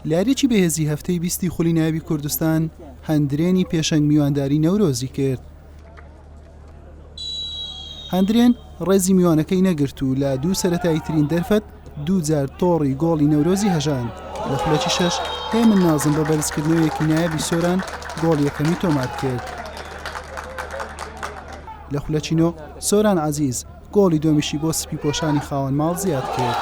لارێکی بەهێزی هەفتەی 20 خولی ناوی کوردستان هەندرێنی پێشەنگ میوانداری نەورۆزی کرد. هەندرێن ڕێزی میوانەکەی نەگرت و لە دوو سەرەتاییترین دەرفەت 2 جار تۆڕی گۆڵی نەورۆزی هەژاند. لە خولەکی 6 هێمن نازم بە بەرزکردنەوەیەکی نایابی سۆران گۆڵ یەکەمی تۆمات کرد. لە خولەکی 9 سۆران عەزیز گۆڵی دۆمیشی بۆ سپی پۆشانی خاوەن ماڵ زیاد کرد.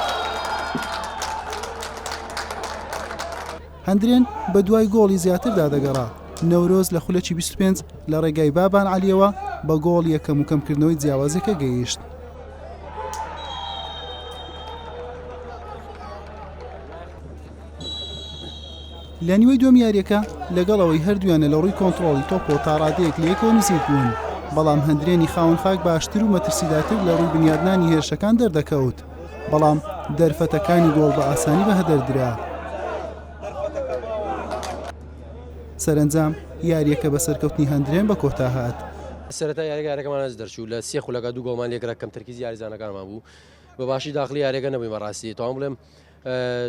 هەندرێن بە دوای گۆڵی زیاتردا دەگەڕا. نەورۆز لە خولەکی 25 لە ڕێگای بابان عەلیەوە بە گۆڵ یەکەم و کەمکردنەوەی جیاوازەکە گەیشت. لە نیوەی دووەم یاریەکە لەگەڵەوەی هەردوویانە لە ڕووی کۆنتڕۆڵی تۆپ و تاڕادەیەک لە یەکەوە نزیک بوون، بەڵام هەندرێنی خاوەن خاک باشتر و مەترسیداتر لە ڕووی بنیادنانی هێرشەکان دەردەکەوت، بەڵام دەرفەتەکانی گۆڵ بە ئاسانی بە هەدەردرا. سەرنجام یاریەکە بە سەرکەوتنی هەندرێن بە کۆتا هات. سەرەتا یاریەکەمان دەرچوو لە 3 خولەکە 2 گۆڵمان لێکرا کەم تەرکیز یاریزانەکانمان بوو، بە باشی داخلی یاریەکە نەبووی بەڕاستی تەواو بڵێم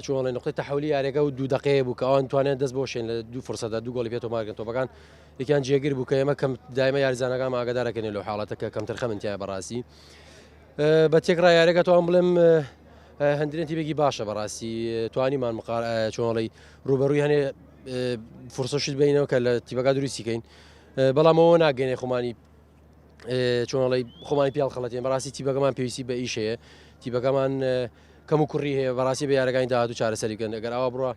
چۆڵی نقطەی تەحولی یاریەکە و 2 دقەیە بوو کە ئەوان توانێت دەست بۆ شێن لە 2 فرسەدا 2 گۆڵی پێێتەوە ماگەن تۆپەکان یەکیان جێگیر بوو کە ئێمە کەم دایمە یاریزانەکان ئاگادارەکەنێ لەو حاڵەتەکە کەم تەرخە من تایە بەڕاستی بە تێکرا یاریەکە تۆوان بڵێم هەندرێن تیبێکی باشە بەڕاستی توانیمان چۆڵی ڕوبەڕووی هەنێ فرسەشت بینەوە کە لە تیبەکە دروستیکەین، بەڵام ئەوە ناگەێنێ خۆمانی چۆنڵی خۆمانی پیاڵ خەڵەتێن بەڕاستی تیبەکەمان پێویستی بە ئیشەیە، تیبەکەمان کەم و کوڕی هەیە بەڕاستی بە یارەکانی داهات و چارەسەری بکەن ئەگەر ئەوە بڕوە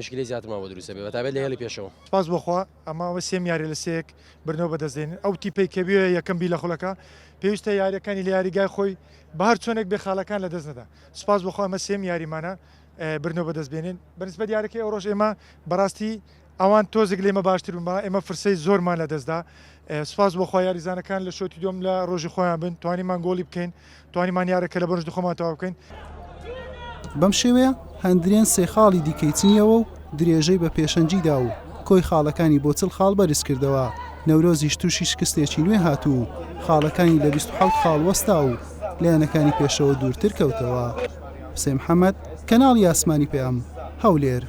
مشکلی زیاترمان بۆ دروستە بێ بەتابێت لە هێڵی پێشەوە. سپاس بۆخوا ئەماوە 3 یاری لە 3 برنەوە بەدەستێنن ئەو تیپەی کە بوێ یەکەم بی لە خولەکە پێویستە یاریەکانی لە یاریگای خۆی بە هەر چۆنێک بێ خاڵەکان لە دەست نەدا. سپاس بۆخوا ئەمە 3 یاریمانە برنەوە بەدەستبێنین بەنسبەت یاریەکەی ئەو ڕۆژ ئێمە بەڕاستی ئەوان تۆزێک لێمە باشتر بوون، ئێمە فرسەی زۆرمان لە دەستدا. سپاس بۆخوا یاریزانەکان لە شۆتی دوم لە ڕۆژی خۆیان بن توانیمان گۆڵی بکەین، توانیمان یارەکە لە بەرژ خۆمان تەواو بکەین. بەم شێوەیە هەندرێن 3 خاڵی دیکەی چنیەوە و درێژەی بە پێشەنجیدا و کۆی خاڵەکانی بۆ چل خاڵ بەرز کردەوە. نەورۆزیش تووشی شکستێکی نوێ هاتوو، خاڵەکانی لە 27 خاڵ وەستا و لایەنەکانی پێشەوە دوورتر کەوتەوە. حوسێن محەممەد، کەناڵی ئاسمانی پێم، هەولێر.